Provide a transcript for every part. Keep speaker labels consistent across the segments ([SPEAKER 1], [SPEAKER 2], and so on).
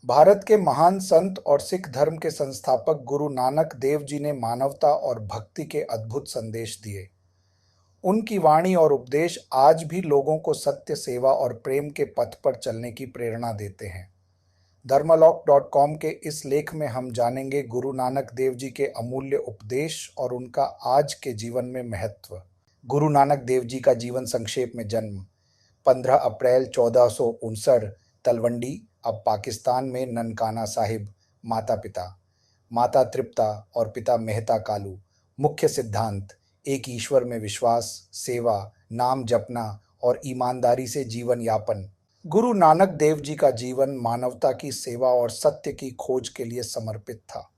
[SPEAKER 1] भारत के महान संत और सिख धर्म के संस्थापक गुरु नानक देव जी ने मानवता और भक्ति के अद्भुत संदेश दिए। उनकी वाणी और उपदेश आज भी लोगों को सत्य, सेवा और प्रेम के पथ पर चलने की प्रेरणा देते हैं। धर्मालोक.com के इस लेख में हम जानेंगे गुरु नानक देव जी के अमूल्य उपदेश और उनका आज के जीवन में महत्व। गुरु नानक देव जी का जीवन संक्षेप में जन्म 15 अप्रैल 1459 तलवंडी, अब पाकिस्तान में ननकाना साहिब। माता पिता, माता तृप्ता और पिता मेहता कालू। मुख्य सिद्धांत: एक ईश्वर में विश्वास, सेवा, नाम जपना और ईमानदारी से जीवन यापन। गुरु नानक देव जी का जीवन मानवता की सेवा और सत्य की खोज के लिए समर्पित था।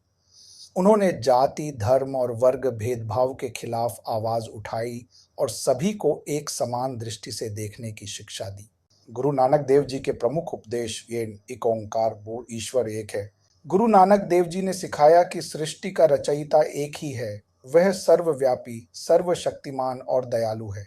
[SPEAKER 1] उन्होंने जाति, धर्म और वर्ग भेदभाव के खिलाफ आवाज उठाई और सभी को एक समान दृष्टि से देखने की शिक्षा दी। गुरु नानक देव जी के प्रमुख उपदेश, ये एक ओंकार, वो ईश्वर एक है। गुरु नानक देव जी ने सिखाया कि सृष्टि का रचयिता एक ही है, वह सर्वव्यापी, सर्वशक्तिमान और दयालु है।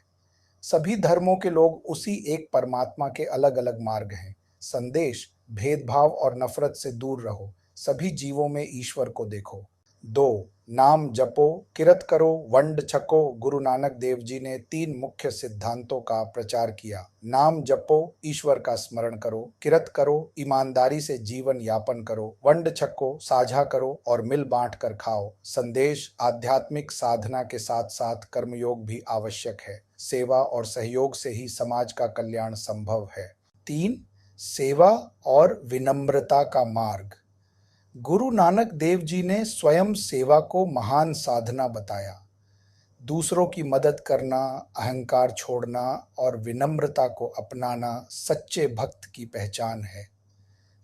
[SPEAKER 1] सभी धर्मों के लोग उसी एक परमात्मा के अलग अलग मार्ग हैं। संदेश: भेदभाव और नफरत से दूर रहो, सभी जीवों में ईश्वर को देखो। 2. नाम जपो, किरत करो, वंड छको। गुरु नानक देव जी ने 3 मुख्य सिद्धांतों का प्रचार किया। नाम जपो, ईश्वर का स्मरण करो। किरत करो, ईमानदारी से जीवन यापन करो। वंड छको, साझा करो और मिल बांट कर खाओ। संदेश: आध्यात्मिक साधना के साथ साथ कर्मयोग भी आवश्यक है। सेवा और सहयोग से ही समाज का कल्याण संभव है। 3. सेवा और विनम्रता का मार्ग। गुरु नानक देव जी ने स्वयं सेवा को महान साधना बताया। दूसरों की मदद करना, अहंकार छोड़ना और विनम्रता को अपनाना सच्चे भक्त की पहचान है।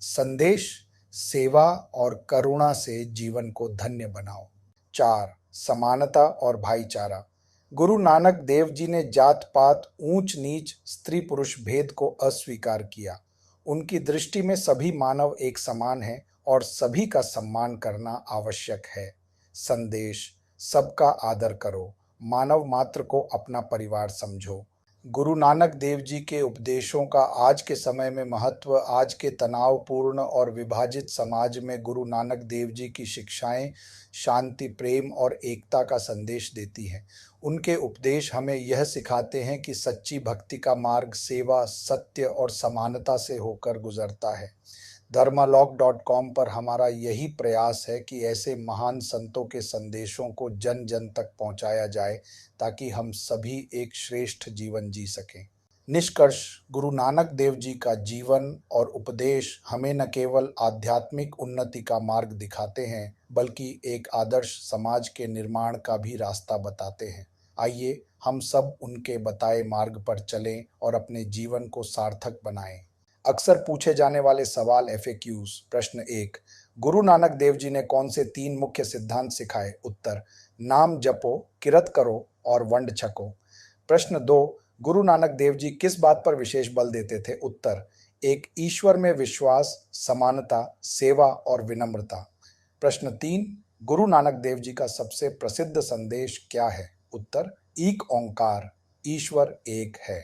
[SPEAKER 1] संदेश: सेवा और करुणा से जीवन को धन्य बनाओ। 4. समानता और भाईचारा। गुरु नानक देव जी ने जात पात, ऊंच नीच, स्त्री पुरुष भेद को अस्वीकार किया। उनकी दृष्टि में सभी मानव एक समान है और सभी का सम्मान करना आवश्यक है। संदेश: सबका आदर करो, मानव मात्र को अपना परिवार समझो। गुरु नानक देव जी के उपदेशों का आज के समय में महत्व। आज के तनावपूर्ण और विभाजित समाज में गुरु नानक देव जी की शिक्षाएं शांति, प्रेम और एकता का संदेश देती हैं। उनके उपदेश हमें यह सिखाते हैं कि सच्ची भक्ति का मार्ग सेवा, सत्य और समानता से होकर गुजरता है। धर्मालोक.com पर हमारा यही प्रयास है कि ऐसे महान संतों के संदेशों को जन जन तक पहुंचाया जाए ताकि हम सभी एक श्रेष्ठ जीवन जी सकें। निष्कर्ष: गुरु नानक देव जी का जीवन और उपदेश हमें न केवल आध्यात्मिक उन्नति का मार्ग दिखाते हैं बल्कि एक आदर्श समाज के निर्माण का भी रास्ता बताते हैं। आइए हम सब उनके बताए मार्ग पर चलें और अपने जीवन को सार्थक बनाएं। अक्सर पूछे जाने वाले सवाल FAQs। प्रश्न 1: गुरु नानक देव जी ने कौन से 3 मुख्य सिद्धांत सिखाए? उत्तर: नाम जपो, किरत करो और वंड छको। प्रश्न 2: गुरु नानक देव जी किस बात पर विशेष बल देते थे? उत्तर: एक ईश्वर में विश्वास, समानता, सेवा और विनम्रता। प्रश्न 3: गुरु नानक देव जी का सबसे प्रसिद्ध संदेश क्या है? उत्तर: एक ओंकार, ईश्वर एक है।